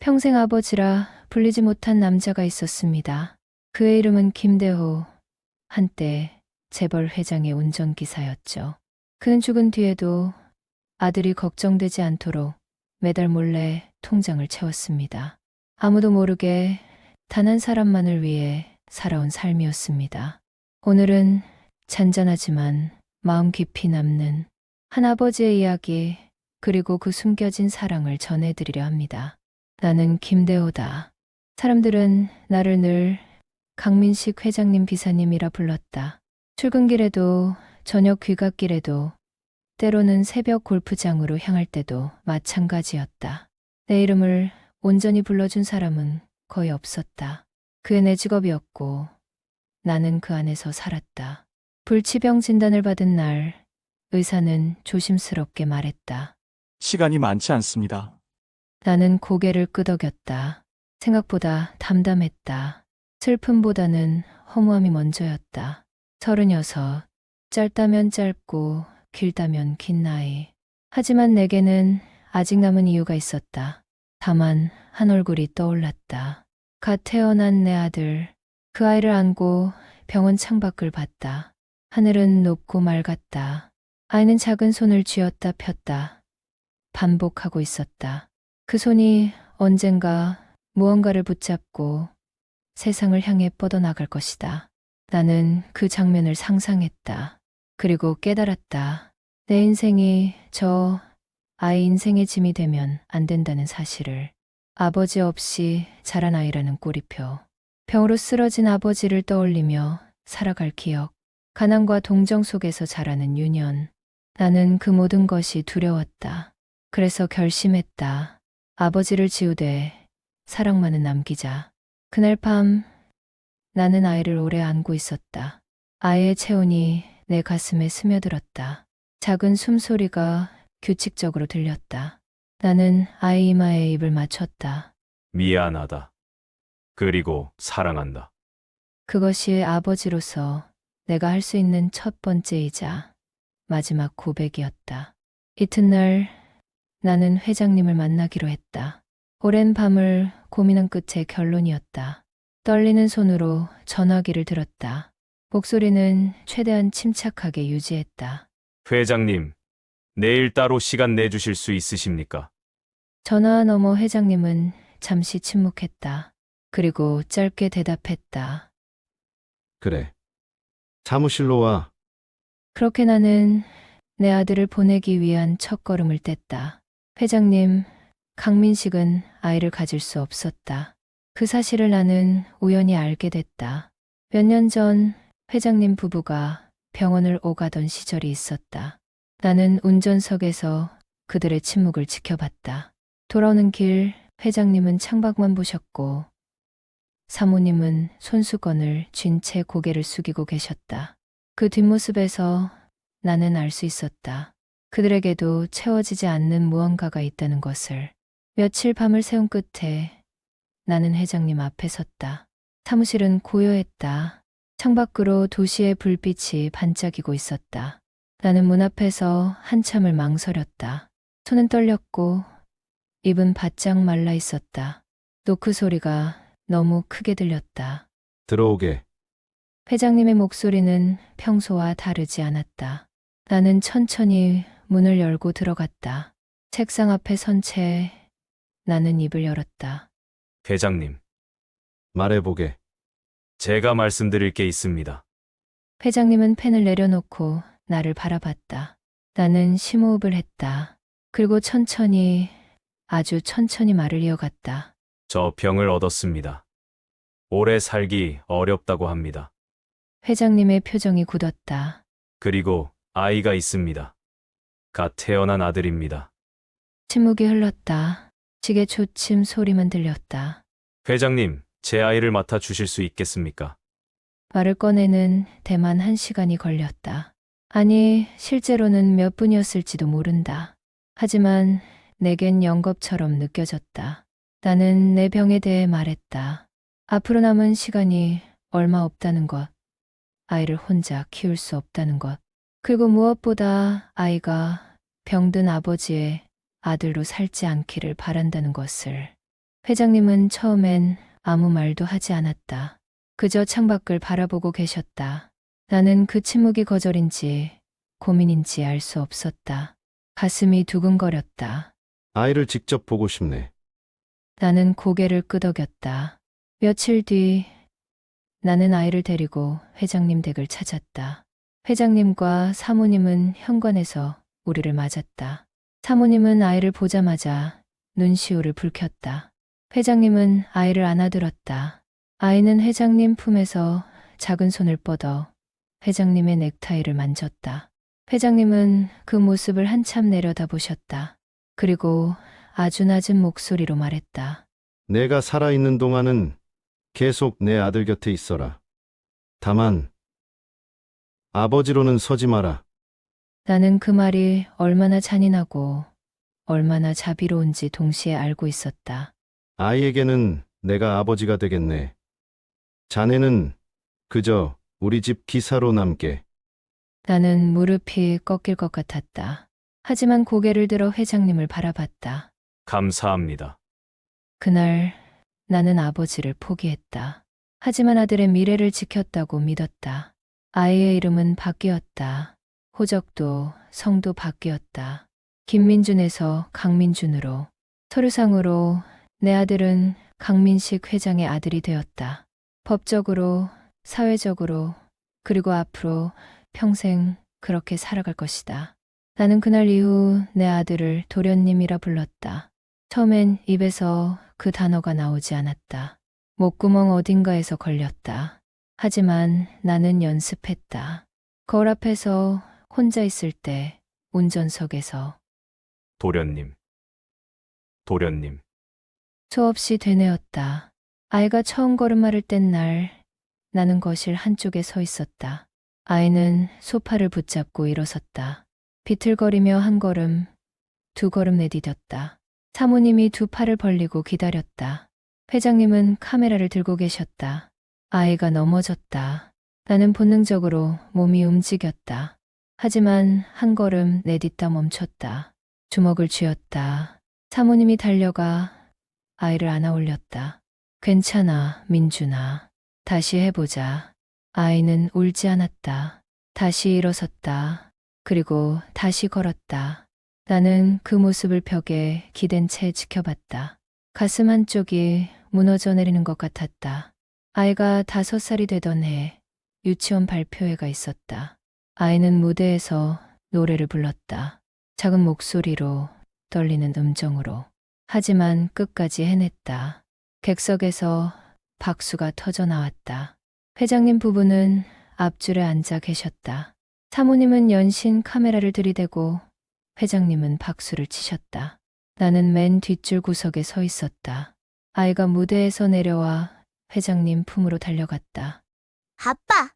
평생 아버지라 불리지 못한 남자가 있었습니다. 그의 이름은 김대호, 한때 재벌 회장의 운전기사였죠. 그는 죽은 뒤에도 아들이 걱정되지 않도록 매달 몰래 통장을 채웠습니다. 아무도 모르게 단 한 사람만을 위해 살아온 삶이었습니다. 오늘은 잔잔하지만 마음 깊이 남는 한 아버지의 이야기, 그리고 그 숨겨진 사랑을 전해드리려 합니다. 나는 김대호다. 사람들은 나를 늘 강민식 회장님 비사님이라 불렀다. 출근길에도 저녁 귀갓길에도 때로는 새벽 골프장으로 향할 때도 마찬가지였다. 내 이름을 온전히 불러준 사람은 거의 없었다. 그게 내 직업이었고 나는 그 안에서 살았다. 불치병 진단을 받은 날 의사는 조심스럽게 말했다. 시간이 많지 않습니다. 나는 고개를 끄덕였다. 생각보다 담담했다. 슬픔보다는 허무함이 먼저였다. 36, 짧다면 짧고 길다면 긴 나이. 하지만 내게는 아직 남은 이유가 있었다. 다만 한 얼굴이 떠올랐다. 갓 태어난 내 아들. 그 아이를 안고 병원 창밖을 봤다. 하늘은 높고 맑았다. 아이는 작은 손을 쥐었다 폈다. 반복하고 있었다. 그 손이 언젠가 무언가를 붙잡고 세상을 향해 뻗어나갈 것이다. 나는 그 장면을 상상했다. 그리고 깨달았다. 내 인생이 저 아이 인생의 짐이 되면 안 된다는 사실을. 아버지 없이 자란 아이라는 꼬리표. 병으로 쓰러진 아버지를 떠올리며 살아갈 기억. 가난과 동정 속에서 자라는 유년. 나는 그 모든 것이 두려웠다. 그래서 결심했다. 아버지를 지우되 사랑만은 남기자. 그날 밤 나는 아이를 오래 안고 있었다. 아이의 체온이 내 가슴에 스며들었다. 작은 숨소리가 규칙적으로 들렸다. 나는 아이 이마에 입을 맞췄다. 미안하다. 그리고 사랑한다. 그것이 아버지로서 내가 할 수 있는 첫 번째이자 마지막 고백이었다. 이튿날 나는 회장님을 만나기로 했다. 오랜 밤을 고민한 끝에 결론이었다. 떨리는 손으로 전화기를 들었다. 목소리는 최대한 침착하게 유지했다. 회장님, 내일 따로 시간 내주실 수 있으십니까? 전화 너머 회장님은 잠시 침묵했다. 그리고 짧게 대답했다. 그래. 사무실로 와. 그렇게 나는 내 아들을 보내기 위한 첫걸음을 뗐다. 회장님, 강민식은 아이를 가질 수 없었다. 그 사실을 나는 우연히 알게 됐다. 몇 년 전 회장님 부부가 병원을 오가던 시절이 있었다. 나는 운전석에서 그들의 침묵을 지켜봤다. 돌아오는 길 회장님은 창밖만 보셨고 사모님은 손수건을 쥔 채 고개를 숙이고 계셨다. 그 뒷모습에서 나는 알 수 있었다. 그들에게도 채워지지 않는 무언가가 있다는 것을. 며칠 밤을 새운 끝에 나는 회장님 앞에 섰다. 사무실은 고요했다. 창밖으로 도시의 불빛이 반짝이고 있었다. 나는 문 앞에서 한참을 망설였다. 손은 떨렸고 입은 바짝 말라 있었다. 노크 소리가 너무 크게 들렸다. 들어오게. 회장님의 목소리는 평소와 다르지 않았다. 나는 천천히 문을 열고 들어갔다. 책상 앞에 선 채 나는 입을 열었다. 회장님, 말해보게. 제가 말씀드릴 게 있습니다. 회장님은 펜을 내려놓고 나를 바라봤다. 나는 심호흡을 했다. 그리고 천천히, 아주 천천히 말을 이어갔다. 저 병을 얻었습니다. 오래 살기 어렵다고 합니다. 회장님의 표정이 굳었다. 그리고 아이가 있습니다. 갓 태어난 아들입니다. 침묵이 흘렀다. 시계 초침 소리만 들렸다. 회장님, 제 아이를 맡아 주실 수 있겠습니까? 말을 꺼내는 데만 1시간이 걸렸다. 아니, 실제로는 몇 분이었을지도 모른다. 하지만 내겐 영겁처럼 느껴졌다. 나는 내 병에 대해 말했다. 앞으로 남은 시간이 얼마 없다는 것. 아이를 혼자 키울 수 없다는 것. 그리고 무엇보다 아이가 병든 아버지의 아들로 살지 않기를 바란다는 것을. 회장님은 처음엔 아무 말도 하지 않았다. 그저 창밖을 바라보고 계셨다. 나는 그 침묵이 거절인지 고민인지 알 수 없었다. 가슴이 두근거렸다. 아이를 직접 보고 싶네. 나는 고개를 끄덕였다. 며칠 뒤 나는 아이를 데리고 회장님 댁을 찾았다. 회장님과 사모님은 현관에서 우리를 맞았다. 사모님은 아이를 보자마자 눈시울을 붉혔다. 회장님은 아이를 안아들었다. 아이는 회장님 품에서 작은 손을 뻗어 회장님의 넥타이를 만졌다. 회장님은 그 모습을 한참 내려다보셨다. 그리고 아주 낮은 목소리로 말했다. 내가 살아있는 동안은 계속 내 아들 곁에 있어라. 다만 아버지로는 서지 마라. 나는 그 말이 얼마나 잔인하고 얼마나 자비로운지 동시에 알고 있었다. 아이에게는 내가 아버지가 되겠네. 자네는 그저 우리 집 기사로 남게. 나는 무릎이 꺾일 것 같았다. 하지만 고개를 들어 회장님을 바라봤다. 감사합니다. 그날 나는 아버지를 포기했다. 하지만 아들의 미래를 지켰다고 믿었다. 아이의 이름은 바뀌었다. 호적도 성도 바뀌었다. 김민준에서 강민준으로. 서류상으로 내 아들은 강민식 회장의 아들이 되었다. 법적으로, 사회적으로, 그리고 앞으로 평생 그렇게 살아갈 것이다. 나는 그날 이후 내 아들을 도련님이라 불렀다. 처음엔 입에서 그 단어가 나오지 않았다. 목구멍 어딘가에서 걸렸다. 하지만 나는 연습했다. 거울 앞에서 혼자 있을 때, 운전석에서 도련님. 도련님. 수없이 되뇌었다. 아이가 처음 걸음마를 뗀 날, 나는 거실 한쪽에 서 있었다. 아이는 소파를 붙잡고 일어섰다. 비틀거리며 한 걸음, 두 걸음 내디뎠다. 사모님이 두 팔을 벌리고 기다렸다. 회장님은 카메라를 들고 계셨다. 아이가 넘어졌다. 나는 본능적으로 몸이 움직였다. 하지만 한 걸음 내딛다 멈췄다. 주먹을 쥐었다. 사모님이 달려가 아이를 안아 올렸다. 괜찮아, 민준아. 다시 해보자. 아이는 울지 않았다. 다시 일어섰다. 그리고 다시 걸었다. 나는 그 모습을 벽에 기댄 채 지켜봤다. 가슴 한쪽이 무너져 내리는 것 같았다. 아이가 5살이 되던 해 유치원 발표회가 있었다. 아이는 무대에서 노래를 불렀다. 작은 목소리로, 떨리는 음정으로. 하지만 끝까지 해냈다. 객석에서 박수가 터져 나왔다. 회장님 부부는 앞줄에 앉아 계셨다. 사모님은 연신 카메라를 들이대고 회장님은 박수를 치셨다. 나는 맨 뒷줄 구석에 서 있었다. 아이가 무대에서 내려와 회장님 품으로 달려갔다. 아빠,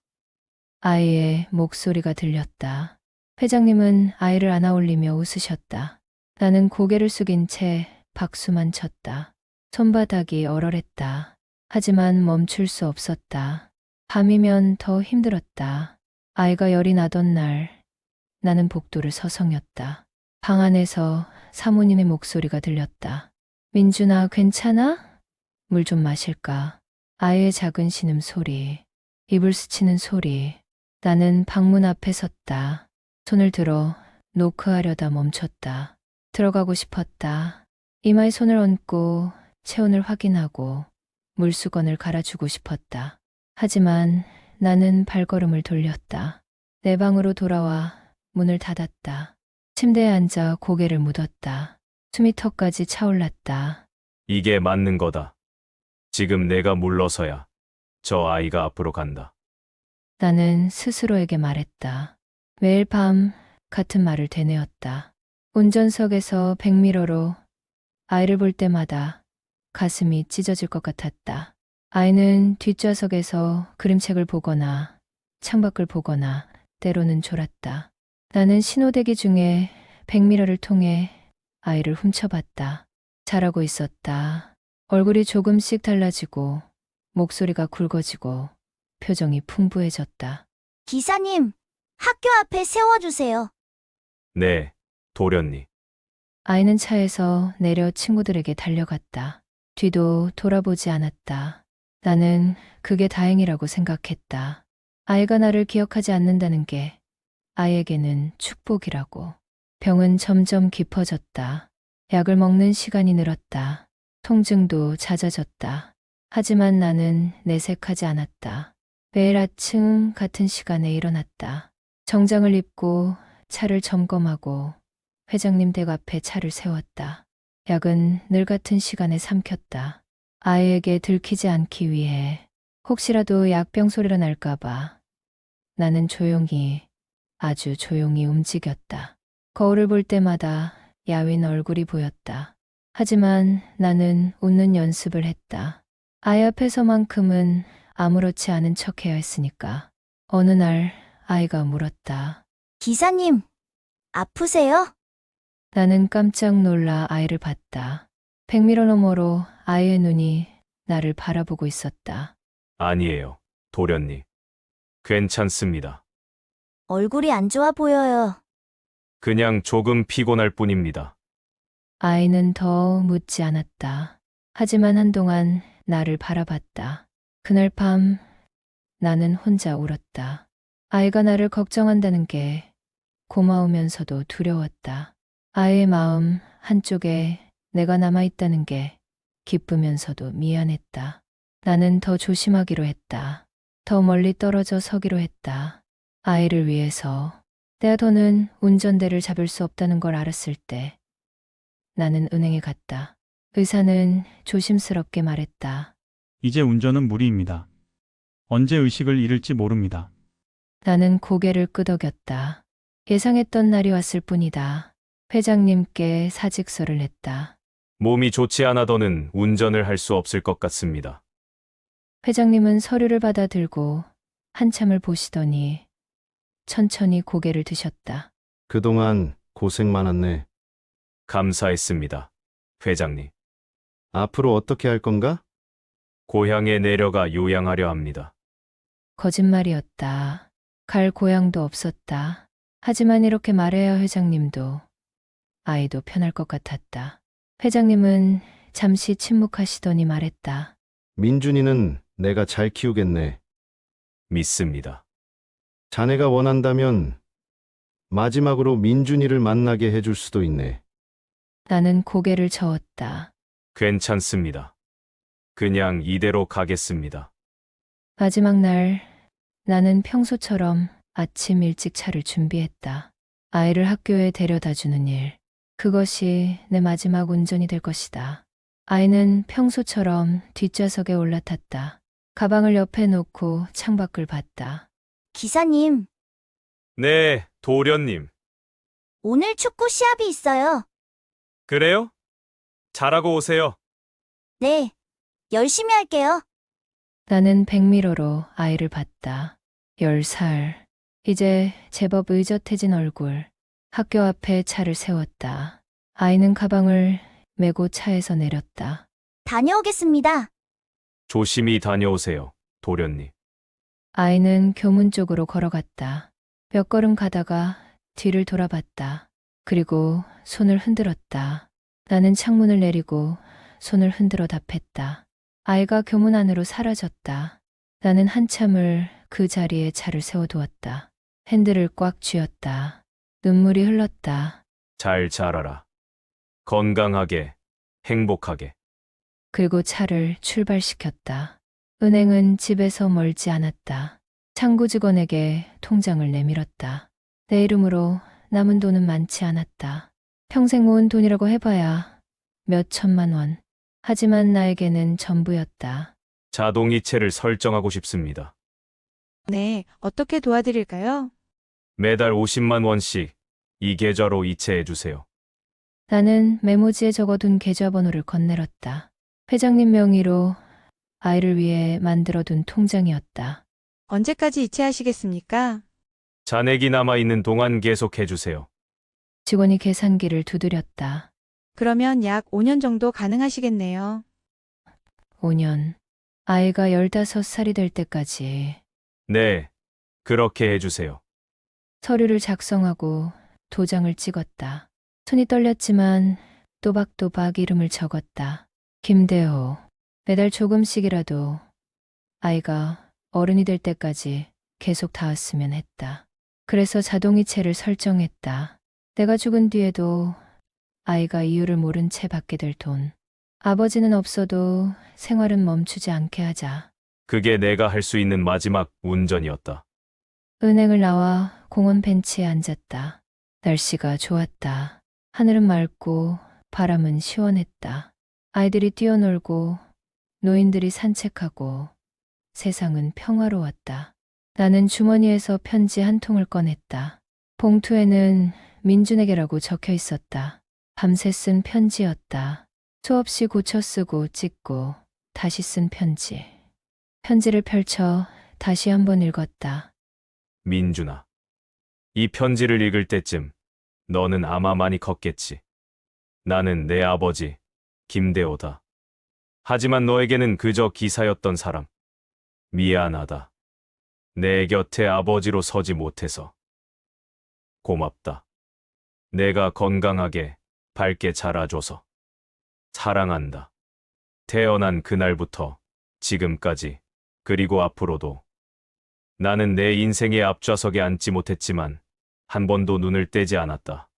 아이의 목소리가 들렸다. 회장님은 아이를 안아 올리며 웃으셨다. 나는 고개를 숙인 채 박수만 쳤다. 손바닥이 얼얼했다. 하지만 멈출 수 없었다. 밤이면 더 힘들었다. 아이가 열이 나던 날, 나는 복도를 서성였다. 방 안에서 사모님의 목소리가 들렸다. 민준아, 괜찮아? 물 좀 마실까? 아이의 작은 신음 소리, 이불 스치는 소리. 나는 방문 앞에 섰다. 손을 들어 노크하려다 멈췄다. 들어가고 싶었다. 이마에 손을 얹고 체온을 확인하고 물수건을 갈아주고 싶었다. 하지만 나는 발걸음을 돌렸다. 내 방으로 돌아와 문을 닫았다. 침대에 앉아 고개를 묻었다. 숨이 턱까지 차올랐다. 이게 맞는 거다. 지금 내가 물러서야 저 아이가 앞으로 간다. 나는 스스로에게 말했다. 매일 밤 같은 말을 되뇌었다. 운전석에서 백미러로 아이를 볼 때마다 가슴이 찢어질 것 같았다. 아이는 뒷좌석에서 그림책을 보거나 창밖을 보거나 때로는 졸았다. 나는 신호대기 중에 백미러를 통해 아이를 훔쳐봤다. 잘하고 있었다. 얼굴이 조금씩 달라지고 목소리가 굵어지고 표정이 풍부해졌다. 기사님, 학교 앞에 세워주세요. 네, 도련님. 아이는 차에서 내려 친구들에게 달려갔다. 뒤도 돌아보지 않았다. 나는 그게 다행이라고 생각했다. 아이가 나를 기억하지 않는다는 게 아이에게는 축복이라고. 병은 점점 깊어졌다. 약을 먹는 시간이 늘었다. 통증도 잦아졌다. 하지만 나는 내색하지 않았다. 매일 아침 같은 시간에 일어났다. 정장을 입고 차를 점검하고 회장님 댁 앞에 차를 세웠다. 약은 늘 같은 시간에 삼켰다. 아이에게 들키지 않기 위해 혹시라도 약병 소리가 날까봐 나는 조용히, 아주 조용히 움직였다. 거울을 볼 때마다 야윈 얼굴이 보였다. 하지만 나는 웃는 연습을 했다. 아이 앞에서만큼은 아무렇지 않은 척해야 했으니까. 어느 날 아이가 물었다. 기사님, 아프세요? 나는 깜짝 놀라 아이를 봤다. 100m 너머로 아이의 눈이 나를 바라보고 있었다. 아니에요, 도련님. 괜찮습니다. 얼굴이 안 좋아 보여요. 그냥 조금 피곤할 뿐입니다. 아이는 더 묻지 않았다. 하지만 한동안 나를 바라봤다. 그날 밤 나는 혼자 울었다. 아이가 나를 걱정한다는 게 고마우면서도 두려웠다. 아이의 마음 한쪽에 내가 남아있다는 게 기쁘면서도 미안했다. 나는 더 조심하기로 했다. 더 멀리 떨어져 서기로 했다. 아이를 위해서. 내가 더는 운전대를 잡을 수 없다는 걸 알았을 때 나는 은행에 갔다. 의사는 조심스럽게 말했다. 이제 운전은 무리입니다. 언제 의식을 잃을지 모릅니다. 나는 고개를 끄덕였다. 예상했던 날이 왔을 뿐이다. 회장님께 사직서를 냈다. 몸이 좋지 않아 더는 운전을 할 수 없을 것 같습니다. 회장님은 서류를 받아 들고 한참을 보시더니 천천히 고개를 드셨다. 그동안 고생 많았네. 감사했습니다. 회장님, 앞으로 어떻게 할 건가? 고향에 내려가 요양하려 합니다. 거짓말이었다. 갈 고향도 없었다. 하지만 이렇게 말해야 회장님도 아이도 편할 것 같았다. 회장님은 잠시 침묵하시더니 말했다. 민준이는 내가 잘 키우겠네. 믿습니다. 자네가 원한다면 마지막으로 민준이를 만나게 해줄 수도 있네. 나는 고개를 저었다. 괜찮습니다. 그냥 이대로 가겠습니다. 마지막 날 나는 평소처럼 아침 일찍 차를 준비했다. 아이를 학교에 데려다 주는 일. 그것이 내 마지막 운전이 될 것이다. 아이는 평소처럼 뒷좌석에 올라탔다. 가방을 옆에 놓고 창밖을 봤다. 기사님, 네, 도련님. 오늘 축구 시합이 있어요. 그래요? 잘하고 오세요. 네, 열심히 할게요. 나는 백미러로 아이를 봤다. 10살. 이제 제법 의젓해진 얼굴. 학교 앞에 차를 세웠다. 아이는 가방을 메고 차에서 내렸다. 다녀오겠습니다. 조심히 다녀오세요, 도련님. 아이는 교문 쪽으로 걸어갔다. 몇 걸음 가다가 뒤를 돌아봤다. 그리고 손을 흔들었다. 나는 창문을 내리고 손을 흔들어 답했다. 아이가 교문 안으로 사라졌다. 나는 한참을 그 자리에 차를 세워두었다. 핸들을 꽉 쥐었다. 눈물이 흘렀다. 잘 자라라. 건강하게, 행복하게. 그리고 차를 출발시켰다. 은행은 집에서 멀지 않았다. 창구 직원에게 통장을 내밀었다. 내 이름으로 남은 돈은 많지 않았다. 평생 모은 돈이라고 해봐야 몇 천만 원. 하지만 나에게는 전부였다. 자동이체를 설정하고 싶습니다. 네, 어떻게 도와드릴까요? 매달 50만 원씩 이 계좌로 이체해 주세요. 나는 메모지에 적어둔 계좌번호를 건네렸다. 회장님 명의로 아이를 위해 만들어둔 통장이었다. 언제까지 이체하시겠습니까? 잔액이 남아있는 동안 계속해 주세요. 직원이 계산기를 두드렸다. 그러면 약 5년 정도 가능하시겠네요. 5년. 아이가 15살이 될 때까지. 네, 그렇게 해 주세요. 서류를 작성하고 도장을 찍었다. 손이 떨렸지만 또박또박 이름을 적었다. 김대호, 매달 조금씩이라도 아이가 어른이 될 때까지 계속 닿았으면 했다. 그래서 자동이체를 설정했다. 내가 죽은 뒤에도 아이가 이유를 모른 채 받게 될 돈. 아버지는 없어도 생활은 멈추지 않게 하자. 그게 내가 할 수 있는 마지막 운전이었다. 은행을 나와 공원 벤치에 앉았다. 날씨가 좋았다. 하늘은 맑고 바람은 시원했다. 아이들이 뛰어놀고 노인들이 산책하고 세상은 평화로웠다. 나는 주머니에서 편지 한 통을 꺼냈다. 봉투에는 민준에게라고 적혀 있었다. 밤새 쓴 편지였다. 수없이 고쳐 쓰고 찍고 다시 쓴 편지. 편지를 펼쳐 다시 한번 읽었다. 민준아. 이 편지를 읽을 때쯤 너는 아마 많이 컸겠지. 나는 내 아버지, 김대호다. 하지만 너에게는 그저 기사였던 사람. 미안하다. 내 곁에 아버지로 서지 못해서. 고맙다. 내가 건강하게, 밝게 자라줘서. 사랑한다. 태어난 그날부터 지금까지, 그리고 앞으로도. 나는 내 인생의 앞좌석에 앉지 못했지만 한 번도 눈을 떼지 않았다.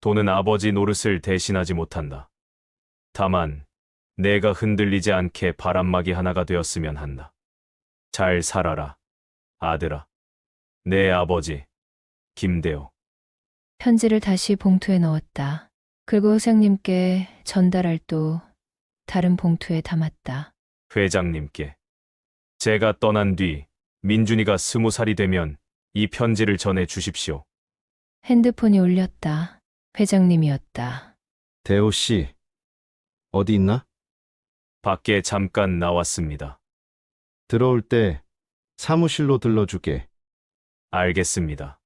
돈은 아버지 노릇을 대신하지 못한다. 다만 내가 흔들리지 않게 바람막이 하나가 되었으면 한다. 잘 살아라, 아들아. 내 아버지, 김대호. 편지를 다시 봉투에 넣었다. 그리고 회장님께 전달할 또 다른 봉투에 담았다. 회장님께. 제가 떠난 뒤 민준이가 20살이 되면 이 편지를 전해 주십시오. 핸드폰이 울렸다. 회장님이었다. 대호 씨, 어디 있나? 밖에 잠깐 나왔습니다. 들어올 때 사무실로 들러주게. 알겠습니다.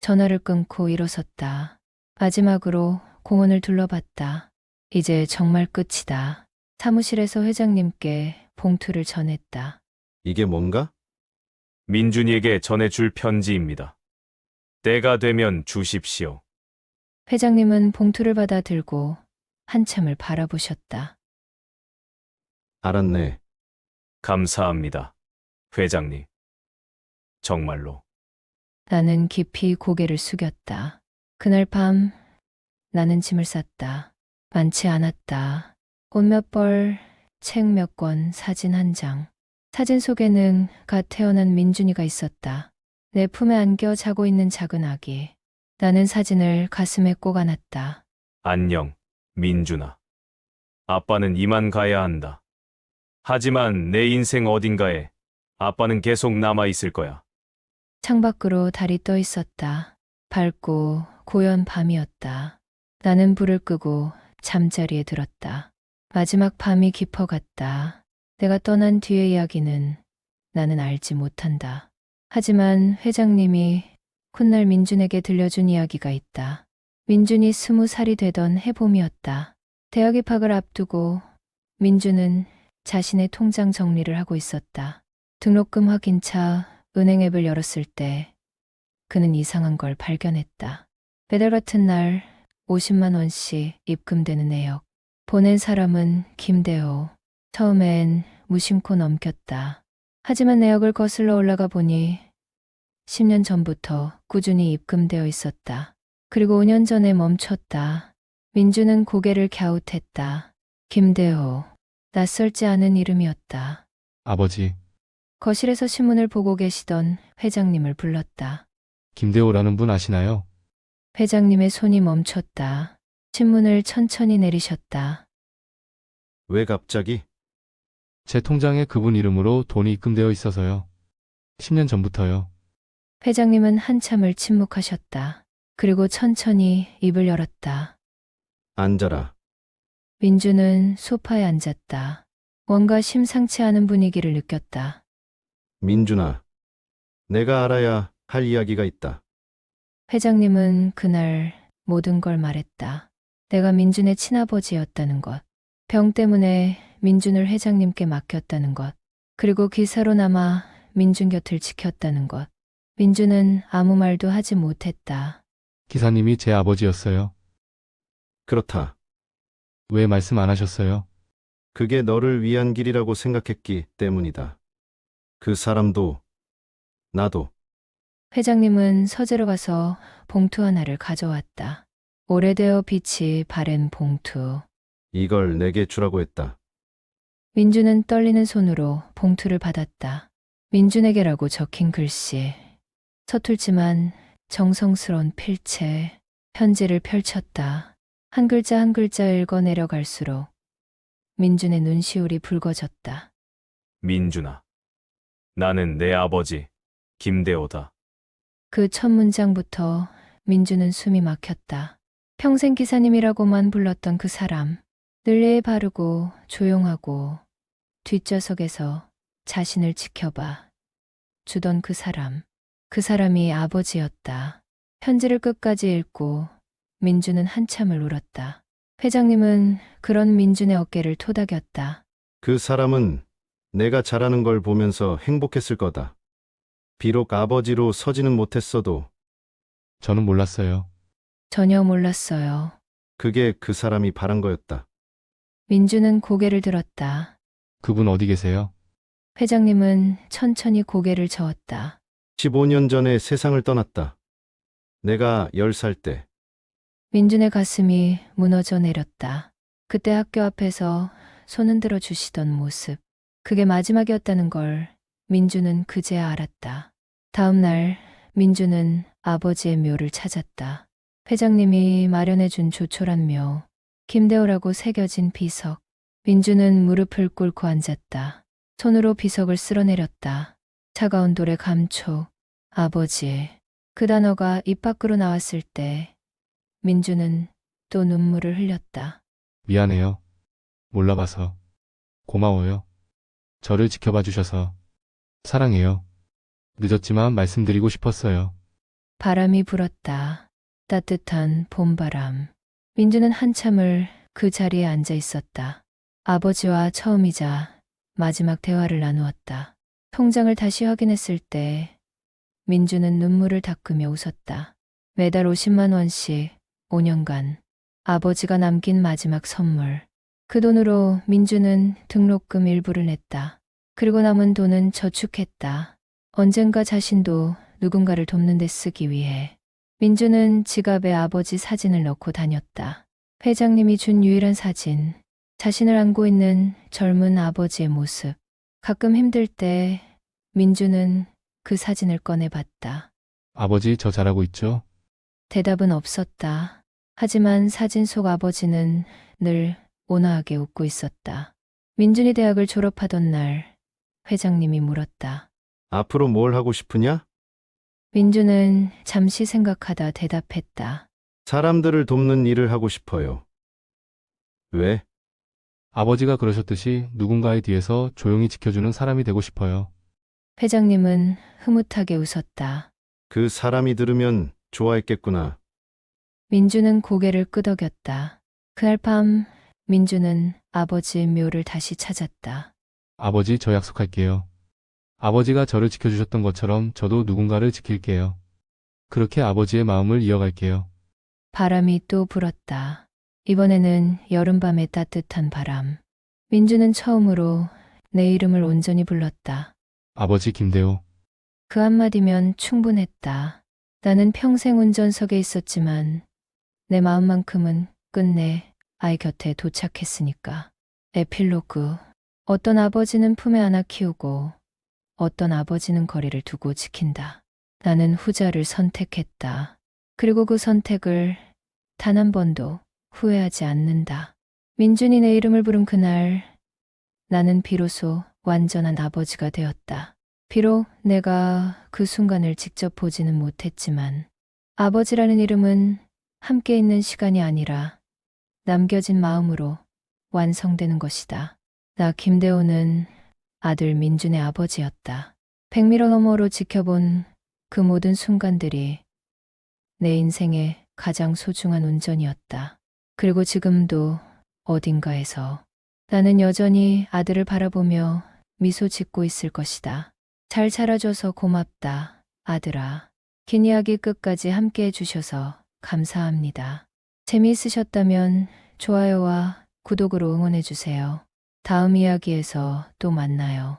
전화를 끊고 일어섰다. 마지막으로 공원을 둘러봤다. 이제 정말 끝이다. 사무실에서 회장님께 봉투를 전했다. 이게 뭔가? 민준이에게 전해줄 편지입니다. 때가 되면 주십시오. 회장님은 봉투를 받아 들고 한참을 바라보셨다. 알았네. 감사합니다. 회장님. 정말로. 나는 깊이 고개를 숙였다. 그날 밤 나는 짐을 쌌다. 많지 않았다. 옷 몇 벌, 책 몇 권, 사진 한 장. 사진 속에는 갓 태어난 민준이가 있었다. 내 품에 안겨 자고 있는 작은 아기. 나는 사진을 가슴에 꼭 안았다. 안녕, 민준아. 아빠는 이만 가야 한다. 하지만 내 인생 어딘가에 아빠는 계속 남아 있을 거야. 창밖으로 달이 떠 있었다. 밝고 고요한 밤이었다. 나는 불을 끄고 잠자리에 들었다. 마지막 밤이 깊어갔다. 내가 떠난 뒤의 이야기는 나는 알지 못한다. 하지만 회장님이 훗날 민준에게 들려준 이야기가 있다. 민준이 20살이 되던 해봄이었다. 대학 입학을 앞두고 민준은 자신의 통장 정리를 하고 있었다. 등록금 확인차 은행 앱을 열었을 때 그는 이상한 걸 발견했다. 매달 같은 날 50만 원씩 입금되는 내역. 보낸 사람은 김대호. 처음엔 무심코 넘겼다. 하지만 내역을 거슬러 올라가 보니 10년 전부터 꾸준히 입금되어 있었다. 그리고 5년 전에 멈췄다. 민주는 고개를 갸웃했다. 김대호. 낯설지 않은 이름이었다. 아버지, 거실에서 신문을 보고 계시던 회장님을 불렀다. 김대호라는 분 아시나요? 회장님의 손이 멈췄다. 신문을 천천히 내리셨다. 왜 갑자기? 제 통장에 그분 이름으로 돈이 입금되어 있어서요. 10년 전부터요. 회장님은 한참을 침묵하셨다. 그리고 천천히 입을 열었다. 앉아라. 민주는 소파에 앉았다. 뭔가 심상치 않은 분위기를 느꼈다. 민준아, 내가 알아야 할 이야기가 있다. 회장님은 그날 모든 걸 말했다. 내가 민준의 친아버지였다는 것. 병 때문에 민준을 회장님께 맡겼다는 것. 그리고 기사로 남아 민준 곁을 지켰다는 것. 민준은 아무 말도 하지 못했다. 기사님이 제 아버지였어요. 그렇다. 왜 말씀 안 하셨어요? 그게 너를 위한 길이라고 생각했기 때문이다. 그 사람도, 나도. 회장님은 서재로 가서 봉투 하나를 가져왔다. 오래되어 빛이 바랜 봉투. 이걸 내게 주라고 했다. 민주는 떨리는 손으로 봉투를 받았다. 민준에게라고 적힌 글씨. 서툴지만 정성스러운 필체. 편지를 펼쳤다. 한 글자 한 글자 읽어 내려갈수록 민준의 눈시울이 붉어졌다. 민준아. 나는 내 아버지, 김대호다. 그 첫 문장부터 민주는 숨이 막혔다. 평생 기사님이라고만 불렀던 그 사람. 늘 예의 바르고 조용하고 뒷좌석에서 자신을 지켜봐 주던 그 사람. 그 사람이 아버지였다. 편지를 끝까지 읽고 민주는 한참을 울었다. 회장님은 그런 민준의 어깨를 토닥였다. 그 사람은 내가 잘하는 걸 보면서 행복했을 거다. 비록 아버지로 서지는 못했어도 저는 몰랐어요. 전혀 몰랐어요. 그게 그 사람이 바란 거였다. 민주는 고개를 들었다. 그분 어디 계세요? 회장님은 천천히 고개를 저었다. 15년 전에 세상을 떠났다. 내가 10살 때. 민준의 가슴이 무너져 내렸다. 그때 학교 앞에서 손 흔들어 주시던 모습. 그게 마지막이었다는 걸 민주는 그제야 알았다. 다음 날 민주는 아버지의 묘를 찾았다. 회장님이 마련해준 조촐한 묘. 김대호라고 새겨진 비석. 민주는 무릎을 꿇고 앉았다. 손으로 비석을 쓸어내렸다. 차가운 돌의 감촉. 아버지. 그 단어가 입 밖으로 나왔을 때 민주는 또 눈물을 흘렸다. 미안해요. 몰라봐서. 고마워요. 저를 지켜봐 주셔서. 사랑해요. 늦었지만 말씀드리고 싶었어요. 바람이 불었다. 따뜻한 봄바람. 민주는 한참을 그 자리에 앉아 있었다. 아버지와 처음이자 마지막 대화를 나누었다. 통장을 다시 확인했을 때 민주는 눈물을 닦으며 웃었다. 매달 50만 원씩 5년간 아버지가 남긴 마지막 선물. 그 돈으로 민주는 등록금 일부를 냈다. 그리고 남은 돈은 저축했다. 언젠가 자신도 누군가를 돕는 데 쓰기 위해. 민주는 지갑에 아버지 사진을 넣고 다녔다. 회장님이 준 유일한 사진. 자신을 안고 있는 젊은 아버지의 모습. 가끔 힘들 때 민주는 그 사진을 꺼내봤다. 아버지 저 잘하고 있죠? 대답은 없었다. 하지만 사진 속 아버지는 늘 온화하게 웃고 있었다. 민준이 대학을 졸업하던 날 회장님이 물었다. 앞으로 뭘 하고 싶으냐? 민준은 잠시 생각하다 대답했다. 사람들을 돕는 일을 하고 싶어요. 왜? 아버지가 그러셨듯이 누군가의 뒤에서 조용히 지켜주는 사람이 되고 싶어요. 회장님은 흐뭇하게 웃었다. 그 사람이 들으면 좋아했겠구나. 민주는 고개를 끄덕였다. 그날 밤 민주는 아버지의 묘를 다시 찾았다. 아버지 저 약속할게요. 아버지가 저를 지켜주셨던 것처럼 저도 누군가를 지킬게요. 그렇게 아버지의 마음을 이어갈게요. 바람이 또 불었다. 이번에는 여름밤의 따뜻한 바람. 민주는 처음으로 내 이름을 온전히 불렀다. 아버지 김대호. 그 한마디면 충분했다. 나는 평생 운전석에 있었지만 내 마음만큼은 끝내 아이 곁에 도착했으니까. 에필로그. 어떤 아버지는 품에 안아 키우고 어떤 아버지는 거리를 두고 지킨다. 나는 후자를 선택했다. 그리고 그 선택을 단 한 번도 후회하지 않는다. 민준이 내 이름을 부른 그날 나는 비로소 완전한 아버지가 되었다. 비록 내가 그 순간을 직접 보지는 못했지만 아버지라는 이름은 함께 있는 시간이 아니라 남겨진 마음으로 완성되는 것이다. 나 김대호는 아들 민준의 아버지였다. 100m 너머로 지켜본 그 모든 순간들이 내 인생의 가장 소중한 운전이었다. 그리고 지금도 어딘가에서 나는 여전히 아들을 바라보며 미소 짓고 있을 것이다. 잘 자라줘서 고맙다, 아들아. 긴 이야기 끝까지 함께 해주셔서 감사합니다. 재미있으셨다면 좋아요와 구독으로 응원해주세요. 다음 이야기에서 또 만나요.